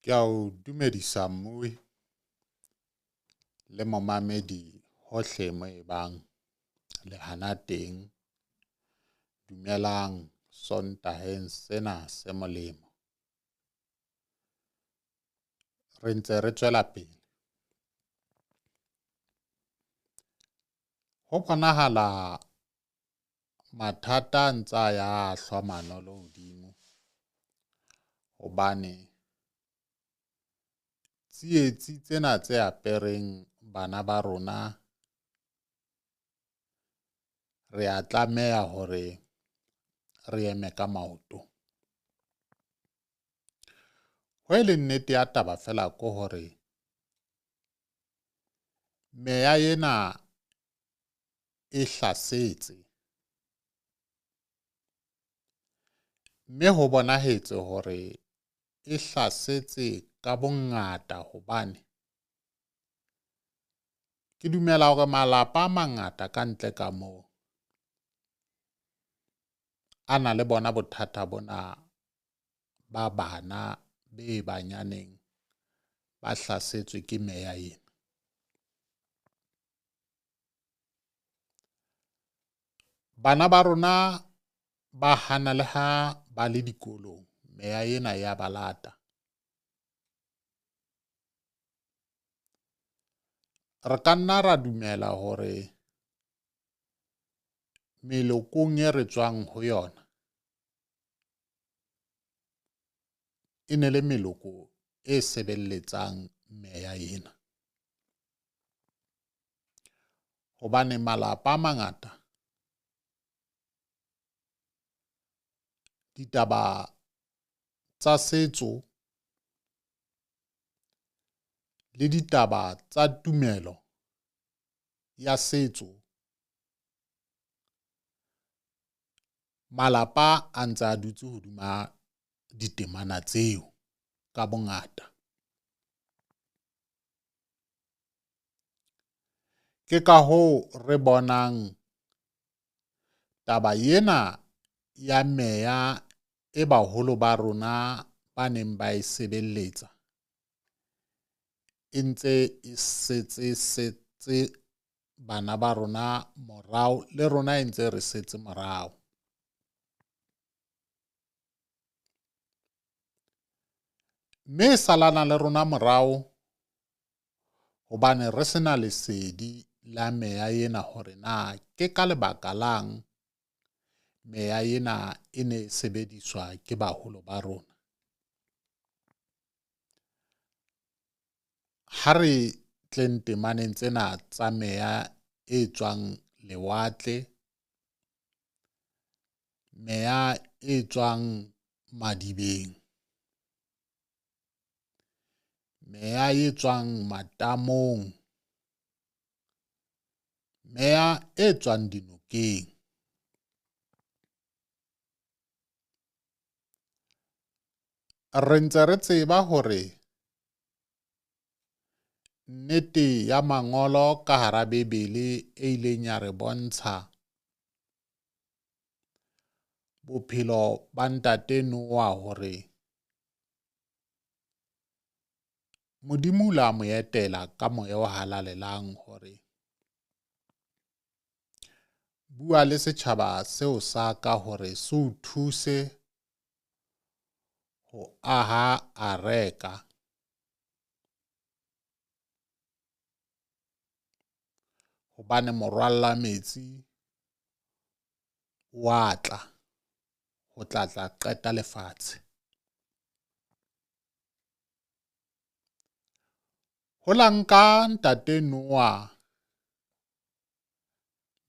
Ke a o dumedisa mmui le momamedi hohle mo ebang le hana teng. Dumelang sontaheng sena se molemo. Re ntse re tswela pele. Ho bonahala mathata a ntsa ya hlwa manolo hodimo hobane tsietsi tsena tse apereng bana ba rona re a tlameha hore re eme ka maoto. Ho e le nnete ya taba fela ko hore meya ena e hlasetse, mme ho bonahetse hore e hlasetse ka bongata hobane ke dumela hore malapa a mangata ka ntle ka moo a na le bona bothata bona ba bana be banyaneng ba hlasetswe ke meya ena. Bana ba rona ba hana le ha ba le dikolong, meya ena ya ba lata. Re ka nna ra dumela hore melokong e re tswang ho yona e ne le meloko e sebeletsang meya ena. Hobane malapa a mangata ditaba tsa setso le ditaba tsa tumelo ya setso, malapa a ntse a dutse hodima ditemana tseo ka bongata. Ke ka hoo re bonang taba ena ya meya e baholo ba rona ba neng ba e sebeletsa e ntse e setse bana ba rona morao, le rona e ntse re setse morao. Mme e salana le rona morao hobane re sena lesedi la meya ena hore na ke ka lebaka lang meya ena e ne e sebediswa ke baholo ba rona. Ha re tleng temaneng tsena tsa meya e tswang lewatle, meya e tswang madibeng, meya e tswang matamong, meya e tswang dinokeng. Re ntse re tseba hore nnete ya mangolo ka hara Bebele e ileng ya re bontsha bophelo ba ntate Noa hore Modimo o la mo etela ka moya o halalelang hore bua le setjhaba seo sa ka hore se o thuse ho aha areka. Hobane morwalla metsi wa tla ho tla qeta lefatshe. Ho la nka ntate Noa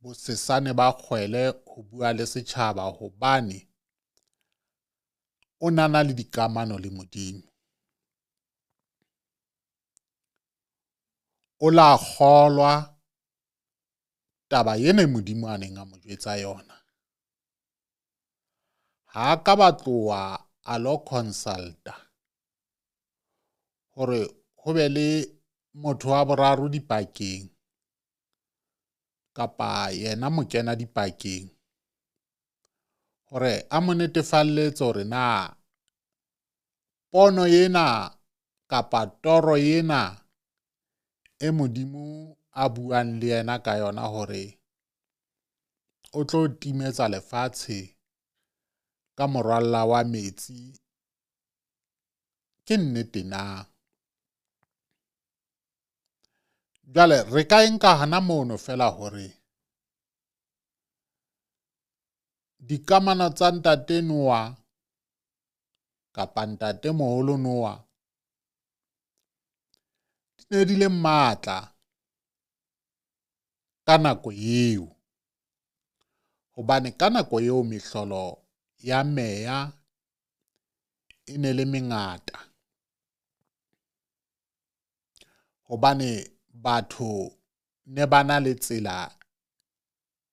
bosesane ba kgwele ho bua le setjhaba hobane o nana le dikamano le Modimo. O la kgolwa taba ena Modimo a neng a mo jwetsa yona. Ha ka ba tloha a lo consulta hore ho be le motho wa boraro dipakeng kapa yena mo kena dipakeng hore a mo netefalletse hore na pono ena kapa toro ena e Modimo a buang le yena ka yona hore o tlo timetsa lefatshe ka morwalla wa metsi, ke nnete na? Jwale re ka nka hana mono fela hore dikamano tsa ntate Noah kapa ntatemoholo Noah di ne di le matla ka nako eo, hobane ka nako eo mehlolo ya meya e ne le mengata, hobane batho ne ba na le tsela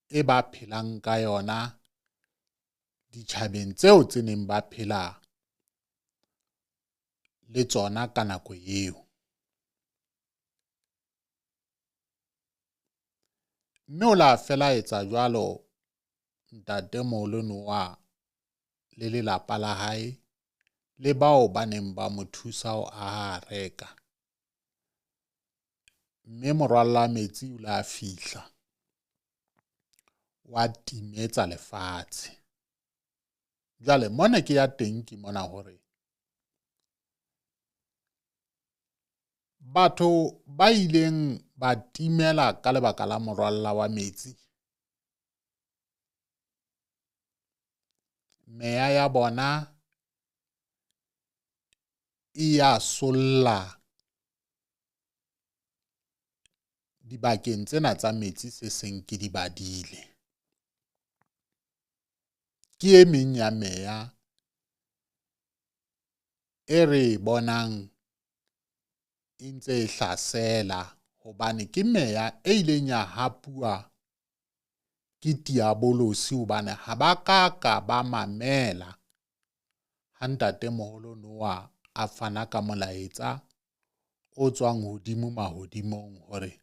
e ba phelang ka yona ditjhabeng tseo tse neng ba phela le tsona ka nako eo. Mme o la fela etsa jwalo ntatemoholo Noah le lelapa la hae le bao ba neng ba mo thusa ho aha reka. Mme morwalla metsi o la fihla wa timetsa lefatshe. Jwale mona ke ya teng ke mona hore batho ba ileng ba timela ka lebaka la morwalla wa metsi, meya ya bona e ya solla dibakeng tsena tsa metsi se seng ke di badile. Ke e meng ya meya e re bonang e ntse e hlasela, hobane ke meya e ileng ya hapuwa ke diabolosi, hobane ha ba ka ba mamela ha ntatemoholo Noah a fana ka molaetsa o tswang hodimo mahodimong hore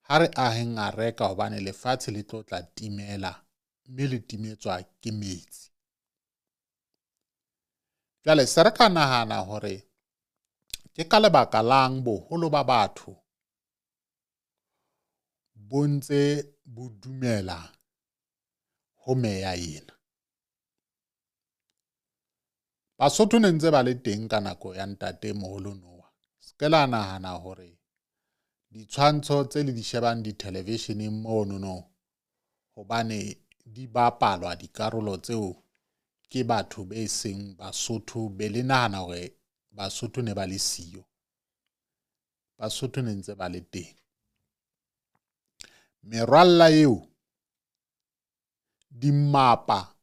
ha re aheng a reka, hobane lefatshe le tlo tla timela, mme le timetswa ke metsi. Jwale se re ka nahana hore ke ka lebaka lang boholo ba batho bo ntse bo dumela ho meya ena. Basotho ne ntse ba le teng ka nako ya ntatemoholo Noah. Ske la nahana hore ditshwantsho tse le di shebang di-television-eng monono, hobane di bapalwa dikarolo tseo ke batho be seng Basotho, be le nahana hore Basotho ne ba le siyo. Basotho ne ntse ba le teng. Merwalla eo, dimmapa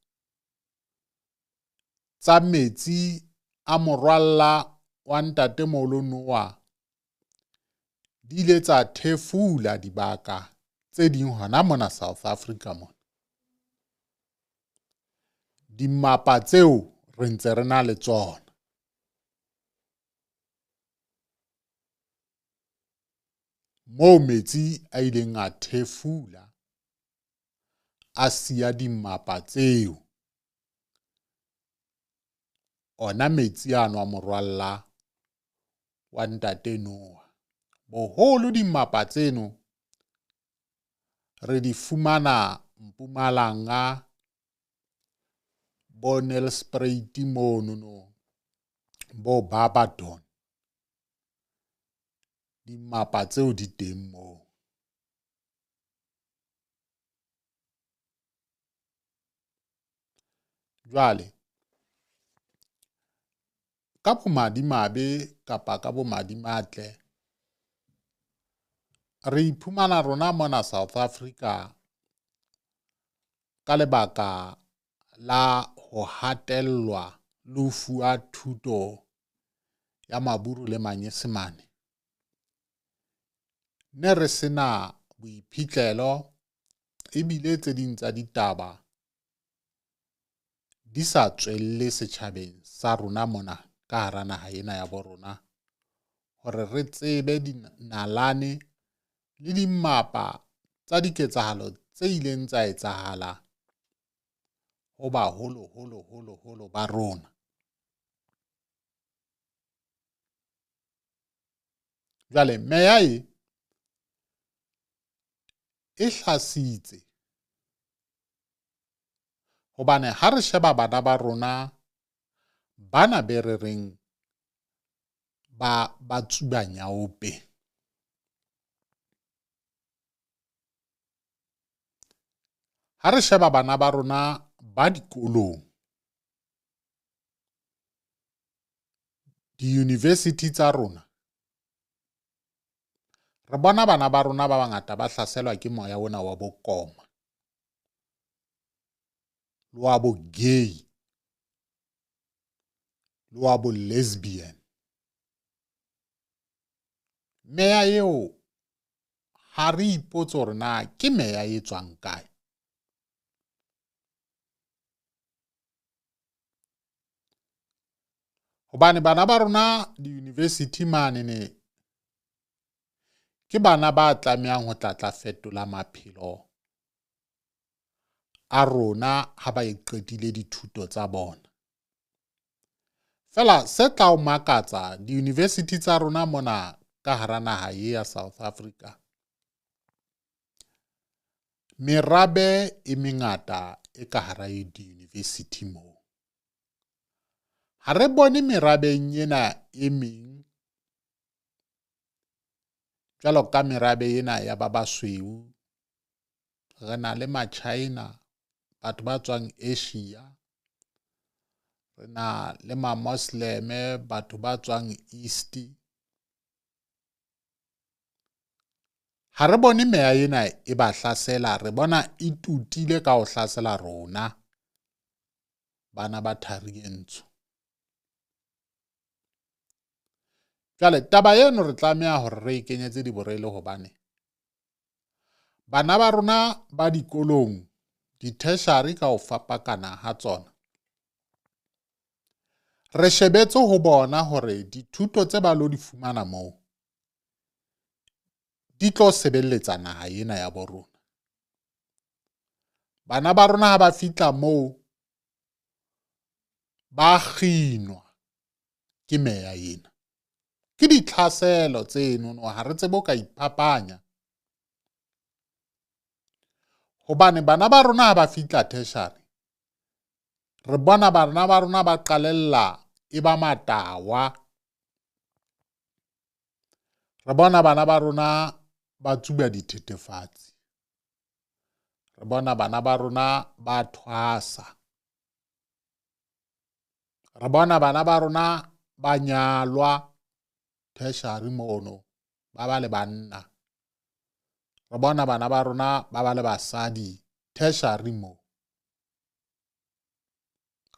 tsa metsi a morwalla wa ntatemoholo Noah di ile tsa thefula dibaka tse ding hona mona South Africa mona. Dimmapa tseo re ntse re na le tsona. Moo metsi a ileng a thefula, a siya dimmapa tseo. Ona metsi ano a morwalla wa ntate Noah. Boholo dimmapa tseno re di fumana Mpumalanga, bo Nelspruit monono, bo Barberton. Dimmapa tseo di teng moo. Jwale ka bomadimabe kapa ka bomadimatle, re iphumana rona mona South Africa ka lebaka la ho hatellwa le ho fuwa thuto ya maburu le manyesemane, ne re sena boiphihlelo, ebile tse ding tsa ditaba di sa tswelle setjhabeng sa rona mona ka hara naha ena ya bo rona, hore re tsebe dinalane le dimmapa tsa diketsahalo tse ileng tsa etsahala ho baholo ba rona. Jwale meya e hlasitse hobane ha re sheba bana ba rona bana be re reng ba tsuba nyaope, ha re sheba bana ba rona ba dikolong, di-university tsa rona, re bona bana ba rona ba bangata ba hlaselwa ke moya ona wa bokoma le wa bo gay le wa bo lesbian. Meya eo ha re ipotse hore na ke meya e tswang kae. Hobane bana ba rona di-university manene ke bana ba tlamehang ho tla fetola maphelo a rona ha ba qetile dithuto tsa bona. Fela se tla o makatsa di-university tsa rona mona ka hara naha ya South Africa, merabe e mengata e ka hara di-university moo. Ha re bone merabeng ena e meng jwalo ka merabe ena ya ba basweu, re na le ma-China, batho ba tswang Asia, re na le ma-Moslem, batho ba tswang East. Ha re bone meya ena e ba hlasela, re bona e tutile ka ho hlasela rona bana ba thari e ntsho. Jwale taba eno re tlameha hore re ikenyetse diborele hobane bana ba rona ba dikolong, di-tertiary ka ho fapakana ha tsona, re shebetse ho bona hore dithuto tse ba lo di fumana moo di tlo sebeletsa naha ena ya bo rona. Bana ba rona ha ba fihla moo ba kginwa ke meya ena. Ke ditlhaselo tseno, ha re tsebe ho ka iphapanya. Hobane bana ba rona ha ba fihla tertiary, re bona bana ba rona ba qalella e ba matawa. Re bona bana ba rona ba tsuba dithethefatsi. Re bona bana ba rona ba thwasa. Re bona bana ba rona ba nyalwa tertiary mono, ba ba le banna. Re bona bana ba rona ba ba le basadi tertiary moo.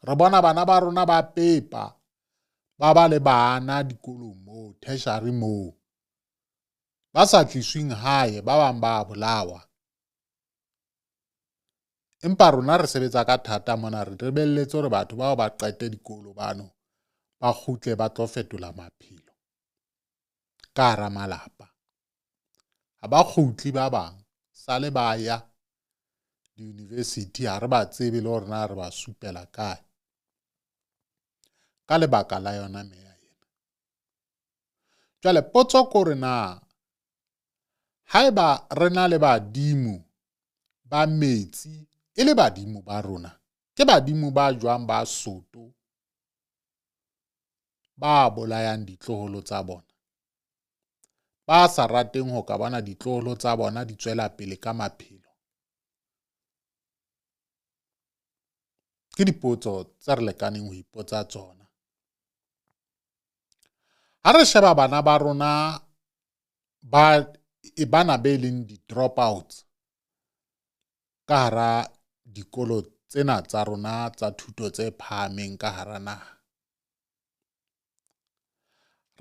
Re bona bana ba rona ba pepa, ba ba le bana dikolong moo tertiary moo, ba sa tliswing hae, ba bang ba bolawa. Empa rona re sebetsa ka thata mona, re lebelletse hore batho bao ba qete dikolo bano ba kgutle ba tlo fetola maphelo ka hara malapa. Ha ba kgutli ba bang, sale ba ya di-university, ha re ba tsebe le hore na re ba supela kae ka lebaka la yona meya ena. Jwale potso ke hore na haeba re na le badimo ba metsi e le badimo ba rona, ke badimo ba jwang ba soto, ba bolayang ditloholo tsa bona, ba sa rateng ho ka bona ditloholo tsa bona di tswela pele ka maphelo? Ke dipotso tse re lekaneng ho ipotsa tsona. Ha re sheba bana ba rona bana be leng di-drop outs ka hara dikolo tsena tsa rona tsa thuto tse phahameng ka hara naha,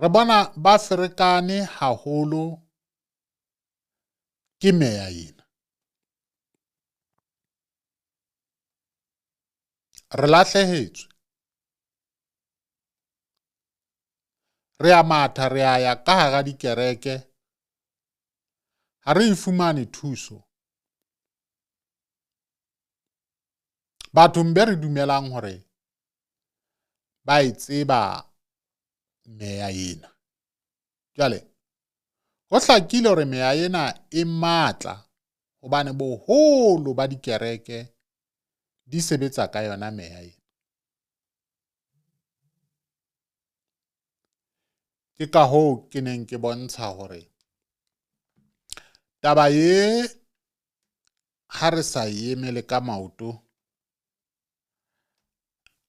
re bona ba ferekane haholo ke meya ena. Re lahlehetswe, re a matha, re a ya ka hara dikereke, ha re e fumane thuso. Bathong be re dumelang hore ba e tseba meya ena. Jwale go hlakile hore meya ena e matla hobane boholo ba dikereke di sebetsa ka yona meya ena. Ke ka hoo ke neng ke bontsha hore taba ye ha re sa emele ka maoto,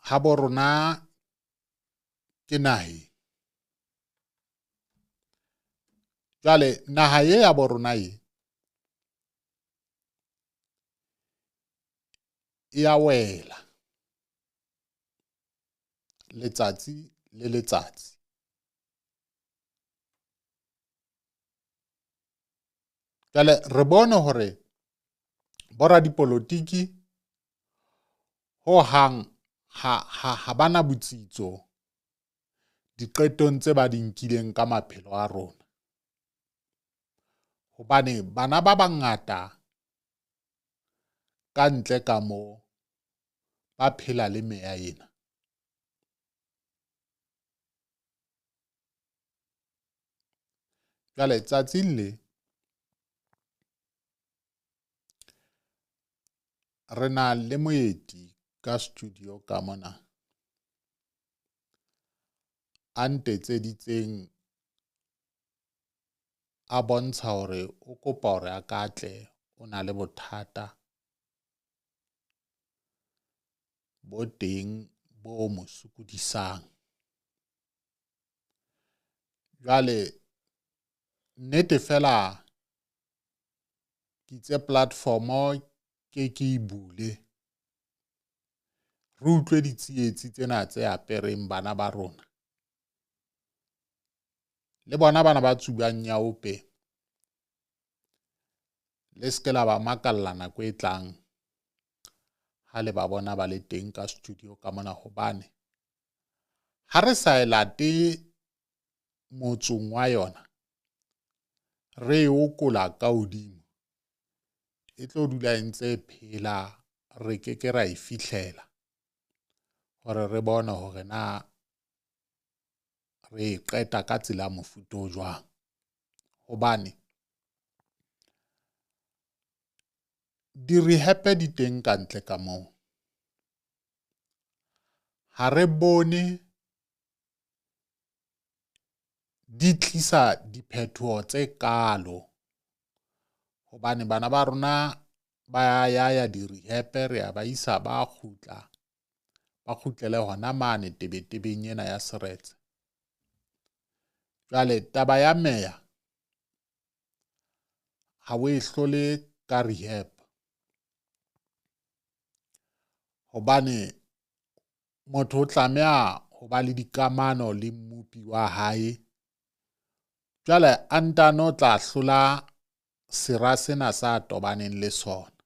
ha bo rona ke nahi. Jwale naha ye ya bo rona ye e a wela letsatsi le letsatsi. Jwale re bone hore boradipolotiki ho hang ha bana botsitso diqetong tse ba di nkileng ka maphelo a rona. Hobane bana ba bangata ka ntle ka moo ba phela le meya ena. Jwale tsatsing le re na le moeti ka studio ka mona a ntetseditseng a bontsha hore o kopa hore a ka tle o na le bothata bo teng bo mo sokodisang. Jwale nnete fela ke itse platform-o ke e bule, re utlwe ditsietsi tsena tse apereng bana ba rona le bona bana ba tsubang nyaope, le ske la ba makalla nako e tlang ha le ba bona ba le teng ka studio ka mona. Hobane ha re sa e late motsong wa yona, re okola ka hodimo, e tlo dula e ntse phela, re ke ke ra e fihlela hore re bone hore na re qeta ka tsela mofuta o jwang. Hobane di-rehab di teng ka ntle ka moo, ha re bone di tlisa diphethoho tse kalo. Hobane bana ba rona ba ya di-rehab, re a ba isa ba kgutla, ba kgutlele hona mane tebetebeng ena ya seretse. Jwale taba ya meya ha o e hlole ka rehab, hobane motho o tlameha ho ba le dikamano le mmupi wa hae. Jwale a ntano tla hlola sera sena sa tobaneng le sona.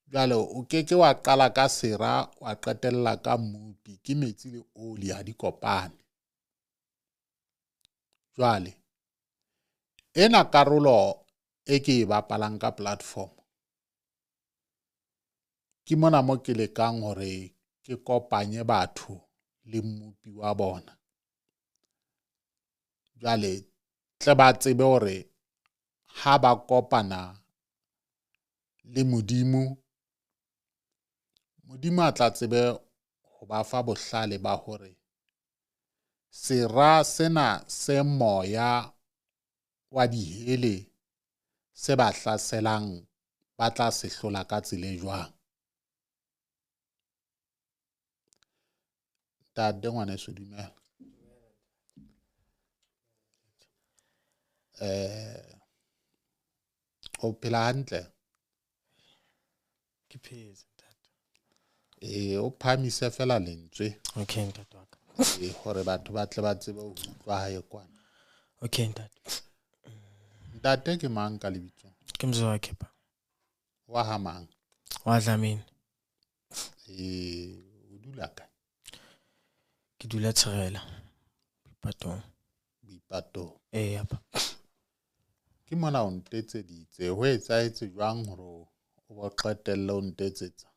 Jwale o keke wa qala ka sera wa qetella ka mmupi, ke metsi le oli ha di kopane. Jwale ena karolo e ke e bapalang ka platform, ke mona mo ke lekang hore ke kopanye batho le mmupi wa bona. Jwale tle ba tsebe hore ha ba kopana le Modimo, Modimo a tla tsebe ho ba fa bohlale ba hore sera sena se moya wa dihele se ba hlaselang ba tla se hlola ka tsela e jwang. Ntate ngwaneso dumela. O phela hantle? Ke phetse ntate. O phamise fela lentswe. Okay ntate wa ka. Hore batho ba tle ba tsebe ho utlwa hae kwana. Okay ntate. Ntate ke mang ka lebitso? Ke Mzo wa Kepa. Wa ha mang? Wa Dlamini. O dula kae? Ke dula Tshirela. Boipatong. Boipatong. Yapa. Ke mona o ntetseditse ho etsahetse jwang hore o bo qetelle o ntetsetsa?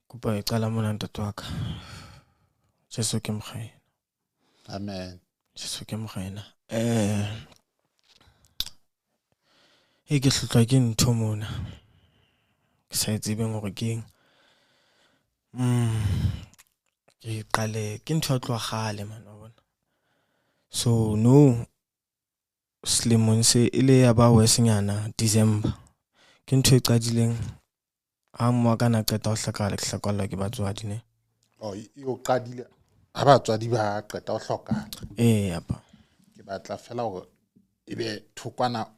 Kopa e qala mona ntate wa ka. Jesu ke mokgai. Amen. Jesu ke morena. Ke hlotlwa ke ntho mona. Ke sa tsebeng hore ke eng. Ke qale ke ntho ya tloha kgale man wa bona. So no selemong se ile ya ba wesenyana December. Ke ntho e qadileng ha mmoa kana qeta ho hlakala ke hlakwalla ke batswadi ne. O qadile ha batswadi ba qeta ho hloka. Yapa. Ke batla fela hore ebe thokwana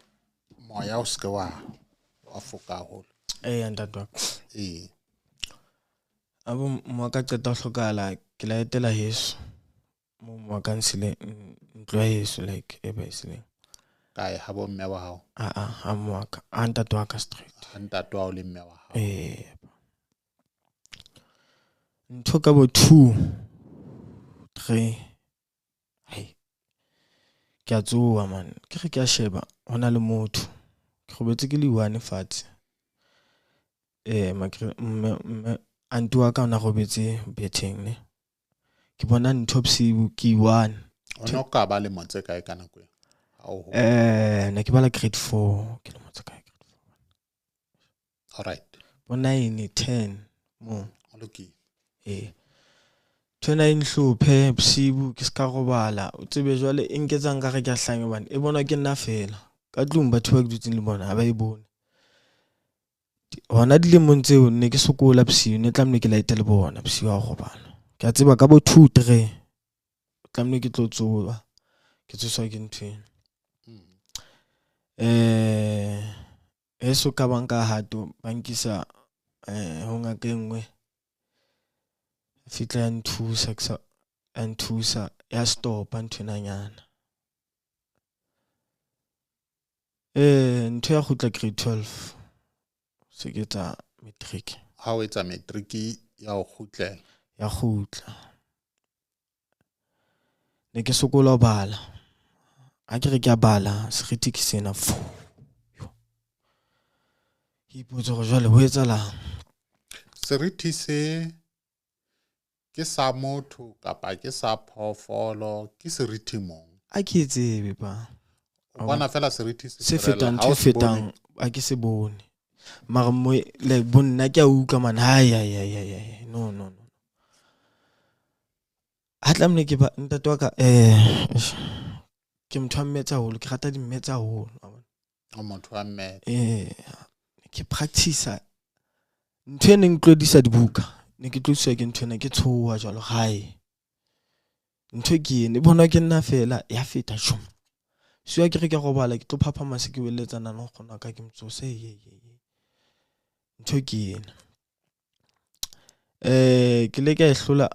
moya o se wa foka haholo. Ntate wa ka. Abo mmoa ka qeta ho hlokala ke la etela heso. Mmoa ka nsile ntlo ya heso like e ba isile. Kae ha bo mme wa hao? Ha mmoa ka. Ntate wa ka straight. Ntate wa o le mme wa hao. Ntho ka bo 2 3 ke a tsoha man ke re ke a sheba hona le motho ke robetse ke le 1 fatshe anti wa ka ona robetse betheng ne ke bona ntho bosiu ke 1 ona ka ba le motse kae ka nako e ne ke bala grade 4 ke le motse kae grade 4 alright bona 9 10 mo okay Tona inhluphe bosibu ke ska robala o tsebe jwale e nketsa nka re ke a hlange bana e bona ke nna fela ka tlung batho ba dutseng le bona ha ba e bone hona dilemong tseo ne ke sokola bosiu ne tlamne ke laete le bona bosiu a robala ke a tseba ka bo 2 3 tlamne ke tlo tsoba ke tsoswa ke nthweng eso ka banka hato bankisa ho ngaka engwe fitla nthusa ya stop nthwenanyana ntho ya khutla grade 12 se ke tsa matric ha o etsa matric ya ho khutlela ya khutla ne ke sokola ho bala ha ke re ke a bala serithi ke sena ipotsa gore jwale ho etsalang serithi se ke sa motho kapa ke sa phoofolo ke serithi mong a ke tsebe ba o bona fela serithi se fetang ha o fetang a ke se bone mara mo le bonna ke a utlwa man no hatlamne ke ba ntate wa ka ke motho a mmetsa haholo ke rata di mmetsa haholo o motho a mme ke practice ntho ene ntlodisa dibuka ne ke tloswa ke ntho ena ke tshoha jwalo hae ntho ke ene bona ke nna fela ya feta shum so ke re ke robala ke tlo phaphama se ke weletsana no gona ka ke mtsose ntho ke ene ke le ke ehlola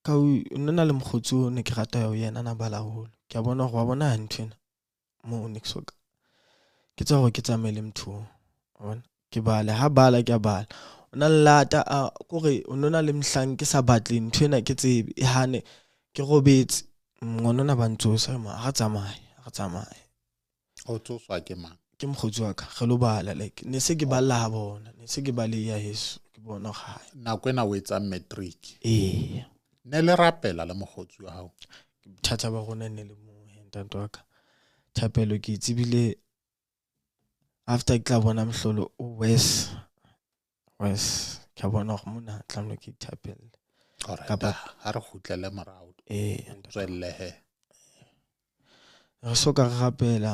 ka o nna le mkhotso ne ke rata ya yena na bala holo ke a bona go wa bona ntho ena mo ne ke soka ke tsa go ke tsamele mtho bona ke bala ha bala ke a bala ona lata a kore o nona le mhlang ke sa batle ntho ena ke tsebe e hane ke robetse ngwana ba ntsosa ma ga tsamaye o tsoswa ke mang ke mkhotsi wa ka re lo bala like ne se ke bala ha bona ne se ke bale ya heso ke bona ga nako ena o etsa matric ne le rapela le mkhotsi wa hao thatha ba rona ne le mo ntate wa ka thapelo ke tsebile after ke tla bona mhlolo o wes ke bona go mona tlamlo ke thapelle kapa ha re khutlele morao tswelle he re soka re rapela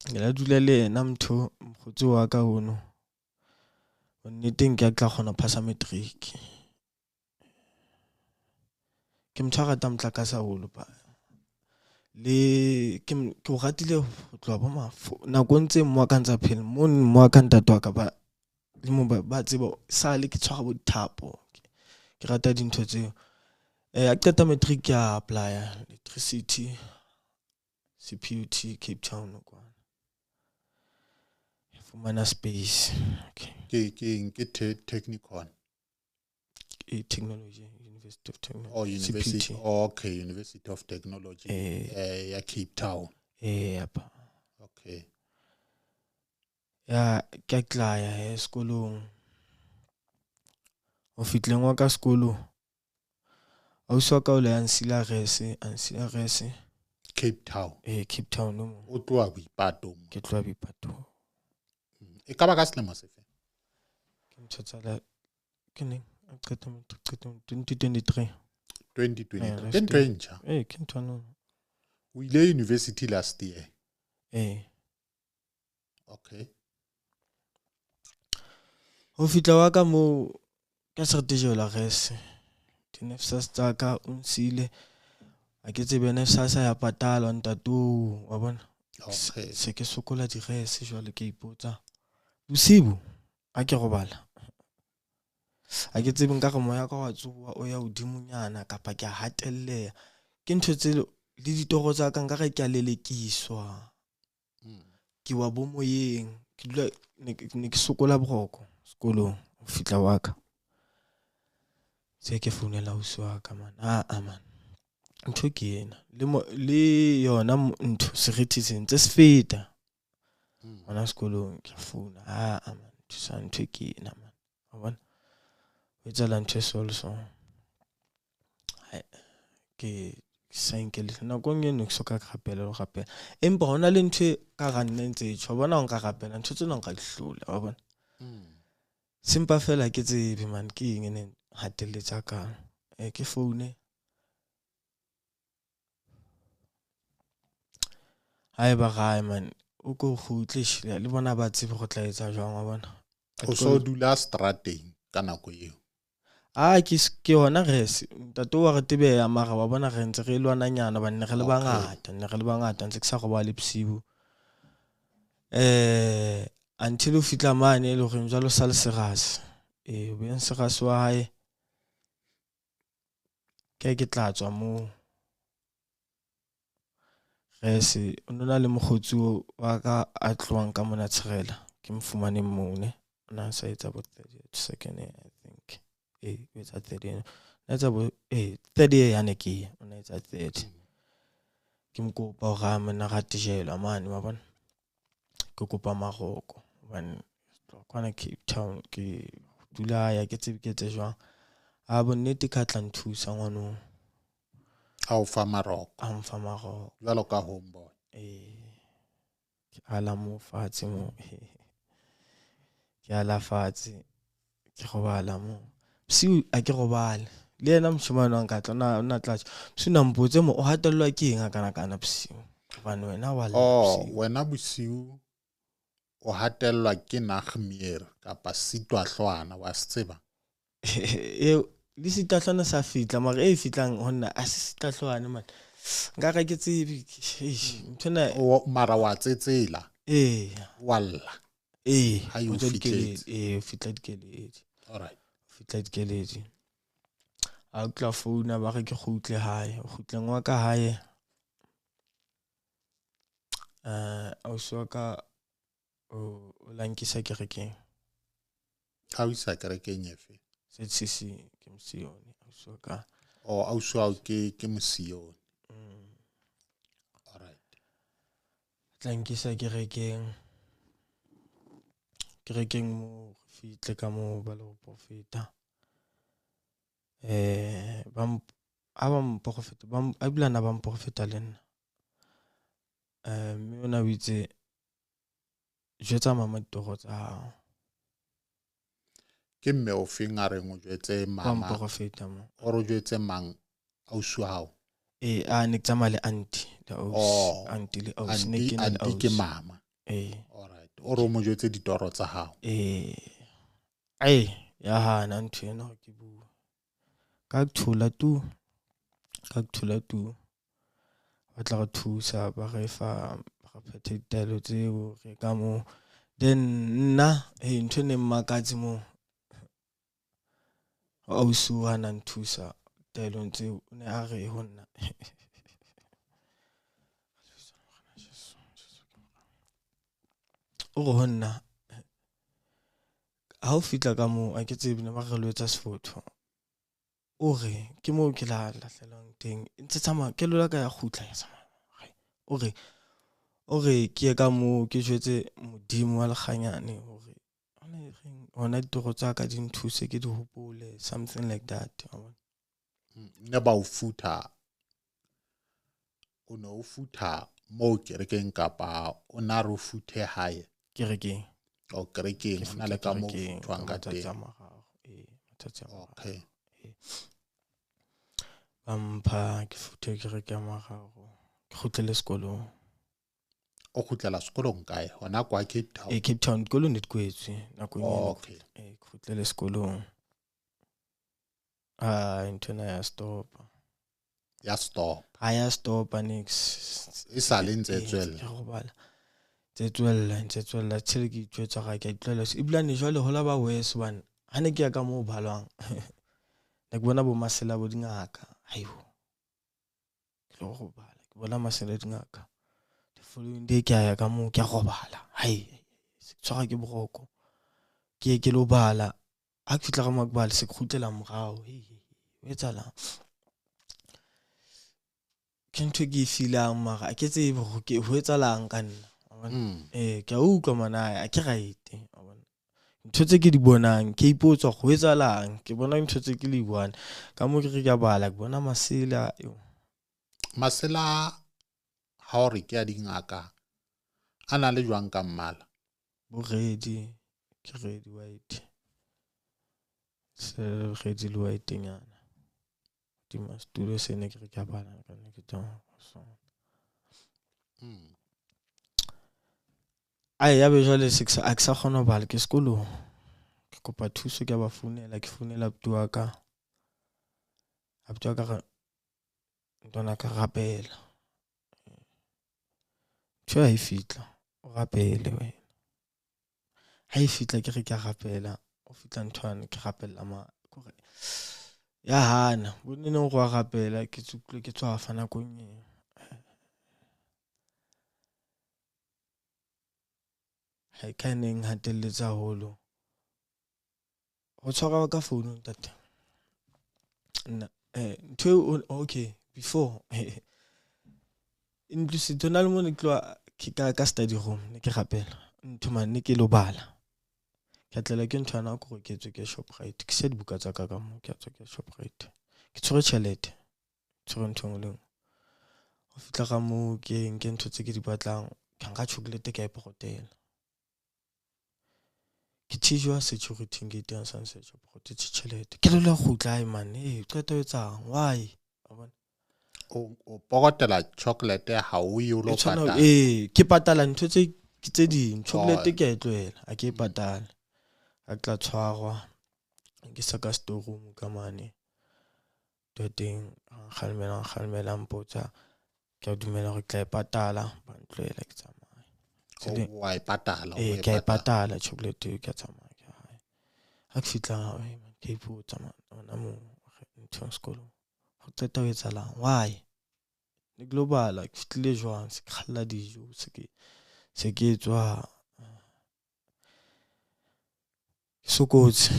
ke la dula le ena mtho mkhotsi wa ka ono o nneteng ke tla kgona phasa matric ke mtho a rata mtlakasa holo ba le ke o ratile ho tloha bo mafu nako ntse mmoa ka ntsa phela mo mmoa ka ntate wa ka ba le mo ba tsebo sale ke tshwara bo dithapo ke rata dintho tseo a qeta matric ya apply electricity CPUT Cape Town kwa fumana space ke technicon technology University of Technology University okay University of Technology ya Cape Town yapa okay ya ke tla ya sekolong o fitleng wa ka sekolo o so ka o le ansila rese Cape Town Cape Town mo o tloa Boipatong ke tloa Boipatong e ka ba ka selemo sefe ke ntho tsa la ke neng a qeta 2023 2023 ke ntho e ntjha ke ntho no o ile university last year okay ho fitla wa ka mo ka strategy la rese dinefsas tsa ka o nsile a ke tsebe nefsas ya patala ntato wa bona okay se ke sokola di rese jwale ke ipotsa bosibu a ke robala a ke tsebe nka re moya ka wa tsoa o ya hodimonyana kapa ke a hatelleha ke ntho tse le ditoro tsa ka nka re ke a lelekiswa ke wa bo moyeng ke dula ne ke sokola boroko sekolong ho fitla wa ka se ke founela ho swa ka man man ntho ke ena le yona ntho serithi sentse se feta ona sekolong ke founa man thusa ntho ke ena man wa bona o etsa ntho so ke sankele nakong eno ke soka ka rapela empa hona le ntho ka ga nne ntse e tshwa bona o nka rapela ntho tsena nka dihlula wa bona simpa fela ke tsebe man ke eng ene hatelletsa ka ke phone ba gae man o go khutlishile le bona ba tsebe go tla etsa jwang wa bona o so dula strateng ka nako eo ke hona rese ntato wa re tebe ya mara wa bona re ntse re lwana nyana ba nne re le bangata ntse ke sa go ba le bosibu until o fitla mane le go njalo sa le seras beng seras wa hae ke tla tswa mo rese o nona le mogotsi wa ka a tloang ka mona tshirela ke mfumane mmone ona sa etsa bo 32nd I think it's at 30 etsa bo 30 ya ne ke ona etsa 30 ke mkopa o ga mena ga tijela mane wa bona ke kopa magoko hobane kwana Cape Town ke dula ya ke tsebe ke tse jwang a bonnete ka tla nthusa ngwanong a o fa maroko jwalo ka homeboy ke ala mo fatshe mo ke ala fatshe ke robala mo bosiu a ke robale le yena moshimane wa nka tla na tla sina mpotse mo o hatellwa ke eng kana bosiu hobane wena wa wena bosiu o hatellwa ke nagmeer kapa sitwa hlwana wa tseba le sitahlwana sa fitla mara fitlang honna a se sitahlwana man nka ga ke tsebe ntona mara wa tsetsela walla ha yo fitletse fitla dikeledi alright fitla dikeledi a tla founa ba re ke khutle hae o khutleng wa ka hae o soka o lankisa kerekeng ha o isa kerekeng efe ZCC ke mosione o soka au swa ke mosione alright lankisa kerekeng mo fitle ka mo ba le profeta bam profeta bam abilana bam profeta le nna mme ona o itse jwetsa mama ditoro tsa hao ke mme o feng a reng o jwetse mama bam profeta mo o ro jwetse mang au swa hao a ne tsama le auntie le ausi auntie le ausi ne ke auntie ke mama alright o ro mo jwetse ditoro tsa hao ya hana ntho ena ke bua ka thula tu ba tla go thusa ba re fa ga phethe ditelo tseo re ka mo then nna ntho ne mmakatsi mo ausi wa na nthusa telo tseo o ne a re ho nna o go nna ha o fitla ka mo a ke tsebe ne ba re lwetsa sefotho o re ke mo ke la lahlelang teng ntse tsama ke lola ka ya khutla ya tsama o re ke ka mo ke jwetse modimo wa lekganyane hore ona ditoro tsa ka di nthuse ke di hopole something like that ne ba o futha o ne o futha mo kerekeng kapa o na re o futhe hae kerekeng o kerekeng ke ho na le ka mo kerekeng futhwang ka matsatsi a teng mararo matsatsi a mararo okay mpha ke futhe kereke ya mararo ke kgutlele sekolong o kgutlela sekolong kae hona kwa Cape Town Cape Town dikolong ne di kwetswe nakong eno okay ke kgutlele sekolong ntona ya stop ya stop ya stop nix e sa le ntse tswella ke robala ntse tswella tshele ke itjwetsa ga ke itlwela e bilane jwale hola ba wes one ha ne ke ya ka mo balwang ne ke bona bo masela bo dingaka hayo ke lo robala ke bona masela dingaka the following day ke ya ka mo ke a robala hai se tshwara ke boroko ke lo bala ha ke fitla ga makbala se khutlela morao o etsala ke ntwe ke feelang mara ke tsebe ke ho etsalang ka nna ke a utlwa mana a ke right ntho tse ke di bonang ke ipotswa go etsalang ke bona ntho tse ke le buana ka mo ke re ka bala ke bona masela masela ha o re ke a dingaka ana le jwang ka mmala bo ready ke ready white se ready le white nyana di mastulo se ne ke re ka bala ka ne ke tsona so ya be jwale a ke sa kgona ho bala ke sekolong ke kopa thuso ke ba founela ke founela abuti wa ka re ntona ka rapela tsho ha e fitla o rapele wena ha e fitla ke re ke rapela o fitla nthwane ke rapella ma kore ya hana bonene go a rapela ke tsutlwe ke tswa fa nakong eo ha ka neng hatelletsa holo o tshwara ka founu ntate nna ntho okay before inclusive tona le mone tloa ke ka study room ne ke rapela ntho man ne ke lo bala ke tlela ke nthwana go ke tswe ke Shoprite ke se dibuka tsa ka mo ke tswe ke Shoprite ke tshwere chelete tshwere ntho ngwe o fitla ga mo ke ntho tse ke di batlang ka nka chocolate ka e protela ke tshijwa security gate ya Sunset Shop go tshitse chelete ke lo le go tla man qeta o etsang why o pokotela chocolate ha o yo lo patala ke patala ntho tse ding chocolate ke a tlohela a ke patala a tla tshwarwa ke sa ka store room ka mane teng kgalmela mpotsa ke a dumela go tla patala ba ntlohela ke tsamaya wa e patala ke a patala chocolate ke tsamaya ke hae ha ke fitla ke ipotsa ona mo ntho sekolo go tseta o etsalang why le global ke fitlile jwang se khalla dijo se ke tswa sokotse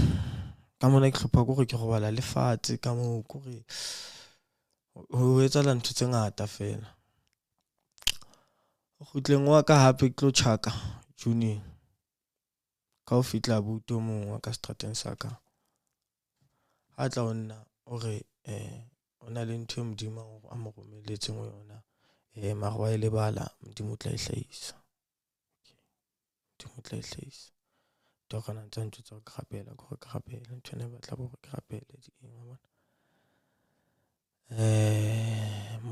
ka mona ke hlopha gore ke go bala lefatshe ka mo gore ho etsala ntho tse ngata fela go khutleng wa ka hape ke tlo tjhaka June ka o fitla buto mongwe ka strateng sa ka a tla onna o re ona le ntho modimo a mo romeletse mo yona magwa e lebala modimo tla ihlahisa modimo tla ihlahisa to kana ntse ntse tsa go rapela go rapela ntho ne batla go rapela di eng bona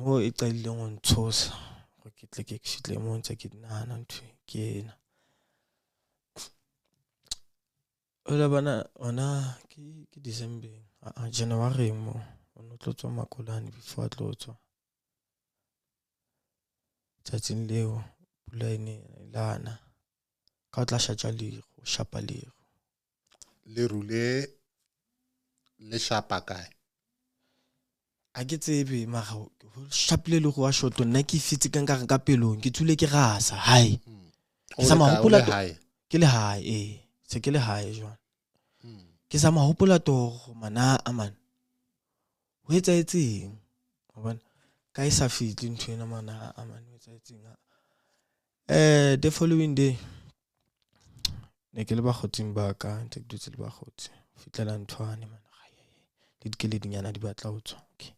mo e qaileng go ntshosa go ke tle ke fitle mo ntse ke nana ntho ke ena ola bana ona ke December January mo o tlo tswa makolane before tlo tswa tsatsing leo pula ene lana ka tla shatja le go shapa le rule le shapa kae a ke tsebe mara ho shapile le go a shoto nna ke fitse ka nka ka pelong ke tsule ke rasa hai ke sa mahopola ke le hae se ke le hae jwana ke sa mahopola to mana aman ho etsaetseng bona ka isa fitli ntho ena mana aman ho etsaetseng the following day ne ke le ba khotsing ba ka ntse ke dutse le ba khotsi fitlela nthwane mana le dikele dinyana di batla ho tswa okay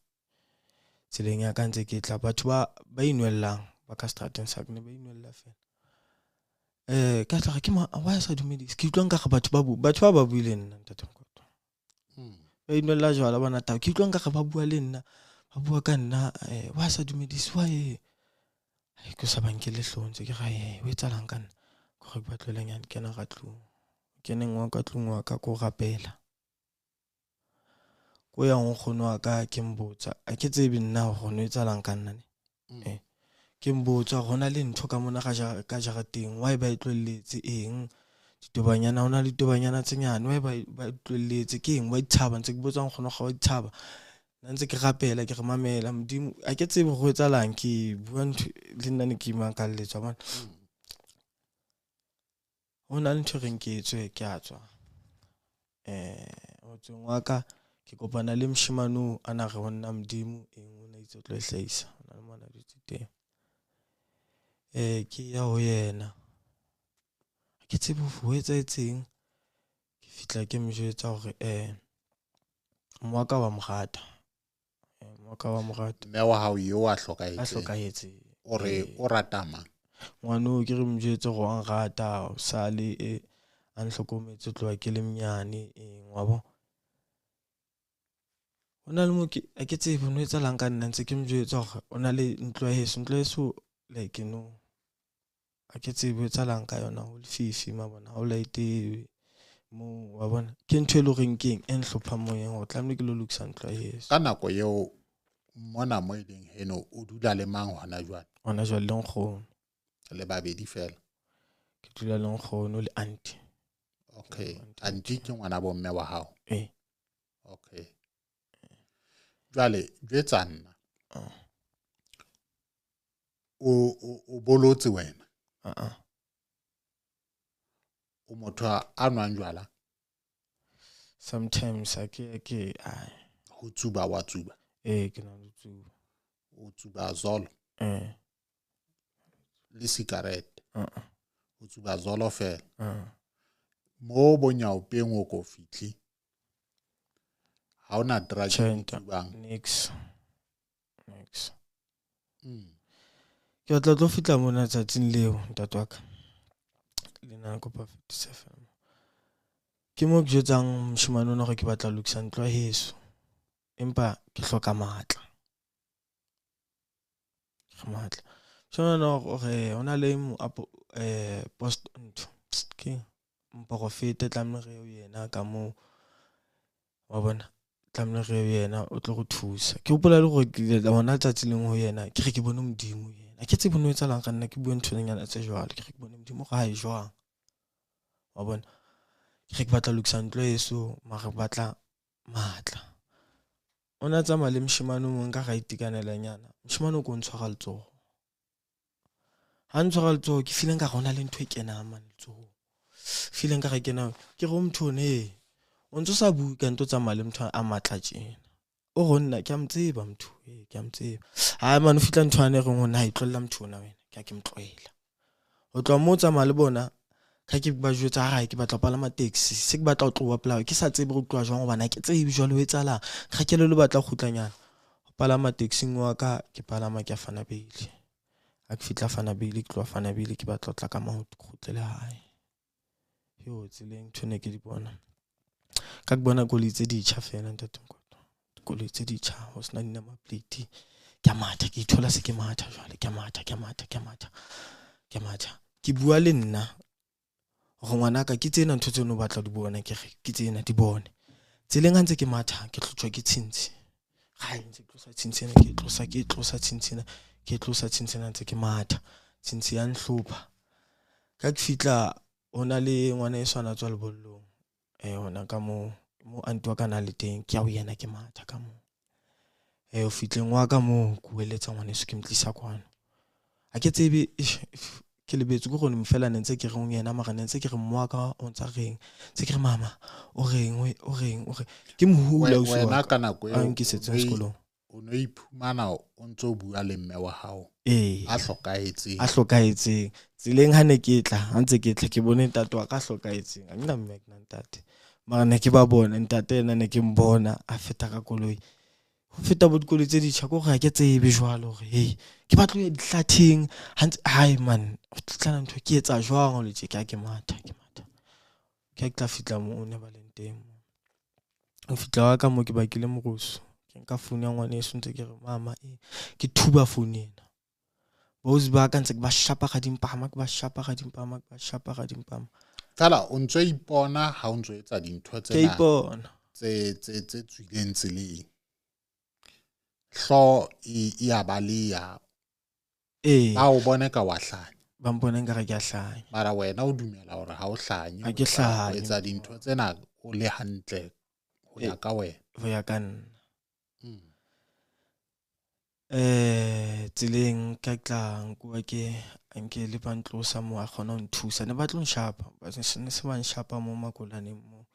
tseleng ya ka ntse ke tla batho ba inwellang ba ka strateng sa ne ba inwella fela ka tla ke wa sa dumedise ke utlwang ka ga batho ba buile nna ntate Nkoto ba inwella jwala bana tao ke utlwang ka ga ba bua le nna ba bua ka nna wa sa dumedise wa ke sa bankele hlonze ke ga o etsalang ka nna go ba tloleng ke na ga tlung ke neng wa ka tlung wa ka go rapela go ya nkgono wa ka ke mbotsa a ke tsebe nna go no etsalang ka nna ke mbotsa gona le ntho ka mona ka jarateng wa ba itloletse eng ditobanyana ona le ditobanyana tsenyane wa ba itloletse ke eng wa itshaba ntse ke botsa nkgono ga wa itshaba ntse ke rapela ke re mamela modimo a ke tsebe go etsalang ke bua ntho le nna ne ke imakalletswa bona ona le ntho reng ke etswe ke a tswa o tsong wa ka ke kopana le mshimano ana re bona modimo eng o na itse tlo hlahisa ona le mona ditse teng ke ya ho yena ke tsebe ho etsa etseng ke fitla ke mo jwetsa hore moaka wa mogata mme wa hao yo a hlokahetse o ratama ngwano ke re mo jwetse go ang rata sale a nhlokometse tloa ke le mnyane wa bo ona le mo a ke tsebe no etsalang ka nna ntse ke mo jwetsa gore ona le ntlo ya heso like no a ke tsebe etsalang ka yona ho lefifi mabona ha o laite mo wa bona ke ntho e le reng keng en hlopha moyeng go tlamle ke lo lokisa ntlo ya heso ka nako yeo mona mo ileng heno o dula le mang hona jwale le nkgono le babedi fela ke dula le nkgono le auntie okay auntie ke ngwana bo mme wa hao okay jwale jwetsanna o bolotse wena o motho a nwang jwala sometimes ke ho tsuba wa tsuba ke na le tsuba o tsuba zolo le cigarette o tsuba zolo fela mo bonyao peng o ko fitli ha ona drug tsubang nix ke tlo fitla mona tsatsing leo ntate wa ka le nna kopa 57 ke mo ke jetsang moshimane ona go ke batla lokisa ntlo ya heso empa ke hloka matla gore ona le post ntho ke mporofete tlamere yo yena ka mo wa bona tlamere yo yena o tlo go thusa ke hopola le go ke bona tsatsi leng ho yena ke re ke bone modimo yena ke tsebe no etsalang ka nna ke bua ntho nyana tse jwalo ke re ke bone modimo ga e jwang wa bona ke re ke batla lokisa ntlo yeso mara batla matla ona tsama le mshimano mo nka ga itikanela nyana mshimano go ntshwara letsogo ha ntshwara letsogo ke feeling ka gona le ntho e kena man letsogo feeling ka ga kena ke go motho ne o ntse sa bua ka ntho tsama le motho a matla tjena o go nna ke a mtseba motho ke a mtseba ha mano fitla ntho ane re ngona e tlolla motho ona wena ke a ke mtloela o tloa mo tsama le bona ka ke ba jwetsa ga ke batla palama taxi se ke batla o tloa pela ke sa tsebe go tloa jwang go bana ke tsebe jwalo o etsala ga ke le batla go tlutlanyana go palama taxi wa ka ke palama ke afana beile a ke fitla fana beile ke tloa fana beile ke batla tla ka maoto go tlele hae yo tseleng tshone ke di bona ka ke bona go litse di tsha fela ntate Nkoto go litse di tsha ho sna nna ma plate ke matha ke ithola se ke matha jwale ke matha ke bua le nna go ngwana ka ke tsena ntho tseno batla di bona ke tsena di bone tseleng a ntse ke matha ke tlotswa ke tshintshi ga ntse ke tlosa tshintshina ke tlosa tshintshina ntse ke matha tshintshi ya nhlopha ka ke fitla ona le ngwana e swana tswa lebollong ona ka mo anti wa kana le teng ke ya o yena ke matha ka mo o fitleng wa ka mo kueletsa ngwana se ke mtlisa kwano a ke tsebe ke lebetse go gone mfela ntse ke re yena mara ntse ke re mmaka o ntsa reng tse ke re mama o reng ke mohula o so wena ka nako a nke setse sekolong o no iphumana o ntse o bua le mme wa hao a hlokaetseng tseleng ha ne ke tla ha ntse ke tla ke bone ntate wa ka hlokaetseng a nna mme ke nna ntate mara ne ke ba bona ntate ena ne ke mbona a feta ka koloi go feta bo dikolo tse ditšha ko ga ke tsebe jwalo gore hey ke batlo ya dihlatheng hai man o tlana ntho ke etsa jwang o letse ke matha ke tla fitla mo ne ba leng teng o fitla wa ka mo ke bakile morusu ke nka phone ya ngwane e sontse ke re mama ke thuba phone ena bozi ba ka ntse ke ba shapa ga dimpama fela o ntse ipona ha o ntse etsa dintho ke ipona tse tswileng tseleng hlo ya baleya ba o bone ka wa hlanya ba mpone nka re ke a hlanya mara wena o dumela hore ha o hlanye a ke hlanye o etsa dintho tsena o le hantle ho ya ka wena ho ya ka nna tseleng ka tlang kwa ke anke le bantlosa mo a khona ho nthusa ne ba tlo nshapa ba se ba nshapa mo makolaneng mo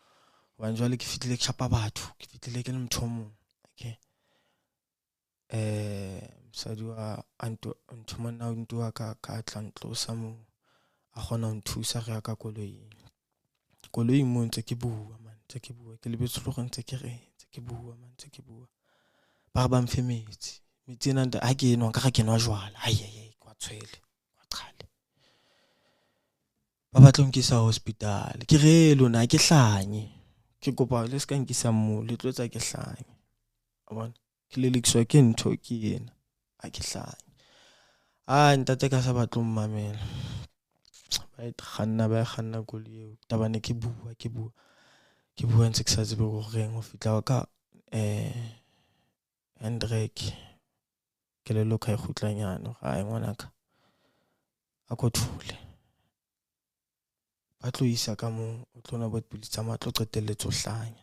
ba njwale ke fitlile ke shapa batho ke fitlile ke le motho mo okay msadi wa ntho monna o ntwa ka tla ntlosa mo a khona ho nthusa re ya ka koloi mo ntse ke bua ke lebetse lo go ntse ke re ntse ke bua ba ba mfemetse metsi ena ha ke enwa ka ga ke nwa jwala kwa tshwele kwa qhale ba batla nkisa hospital ke re lona ke hlanye ke kopa le ska nkisa mo le tlotsa ke hlanye a bona ke le lekiswa ke ntho ke ena a ke hlanye ntate ka sa batlo mmamela ba kganna koloi tabane ke bua ntse ke sa tsebe go reng go fitla wa ka Hendrik ke le loka ikhutlanyana ga ngwanaka a go thule ba tlo isa ka mo o tlona bo tsa matlo qetelletso hlanya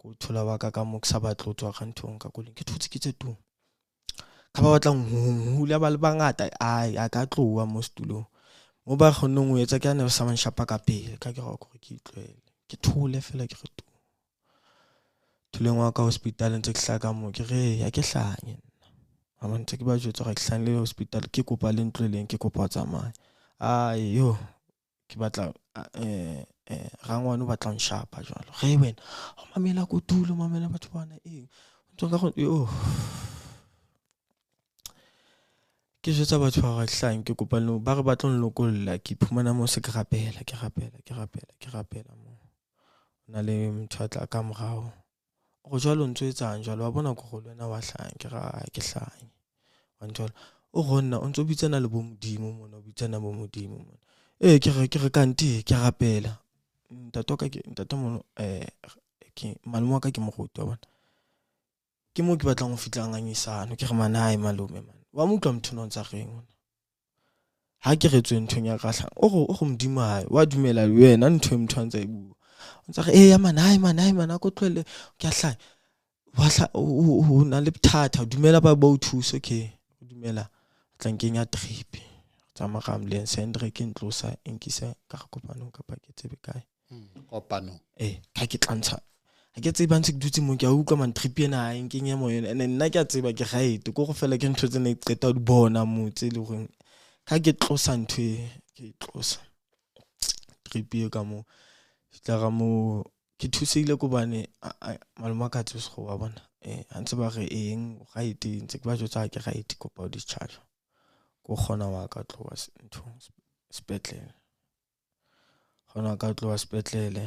go thula wa ka mo ke sa batlo tswa ga nthong ka koleng ke thutse ke tse tu ka ba batlang ho hula ba le bangata a ka tlowa mo stulong mo ba khonong o etsa ke ane sa manshapa ka pele ka ke go ke itlwele ke thule fela ke re tu thuleng wa ka hospital ntse ke hlaka mo ke re ya ke hlanye a ntse ke ba jwetsa ga ke hlanye le hospital ke kopa le ntlweleng ke kopa tsamaya yo ke batla rangwane o batla nshapa jwalo ge wena o mamela go tulo mamela batho bana ntse ka go ke jwetsa batho ba ga hlanye ke kopa no ba re batla nlokolla ke phumana mo se ke rapela mo na le motho a tla ka morao go jwalo ntse etsang jwalo wa bona go le wena wa hlanya ke ra ke hlanye wa nthola o gonna o ntse o bitsana le bo modimo mona o bitsana bo modimo mona ke re kante ke rapela ntate mono ke malome wa ka ke mogote wa bona ke mo ke batlang go fitla ngangisano ke re manae malome man wa motho motho no ntsa reng ha ke re tswe nthong ya kahlang o go modimo hae wa dumela le wena ntho motho a ntse e bua ntsa re ya manae mana go tlwele ke a hlanya o na le bothata dumela ba o thuso okay dumela tla nkenya trip tsa magamle Hendrik ke ntlosa enkisa ka kopano ka pa ke tsebe kae kopano ka ke tlantsha ha ke tseba ntse ke dutse mo ke a utlwa man trip ena a nkenya mo yona ene nna ke a tseba ke gaete go fela ke ntho tsene e qeta o di bona motse le gore ka ke tlosa ntho ke tlosa trip e ka mo tla ga mo ke thusile go bane maloma ka tse go wa bona a ntse ba re eng gaete ntse ke ba jotsa ke gaete kopa o discharge go gona wa ka tloa ntho sepetlele gona ka tloa sepetlele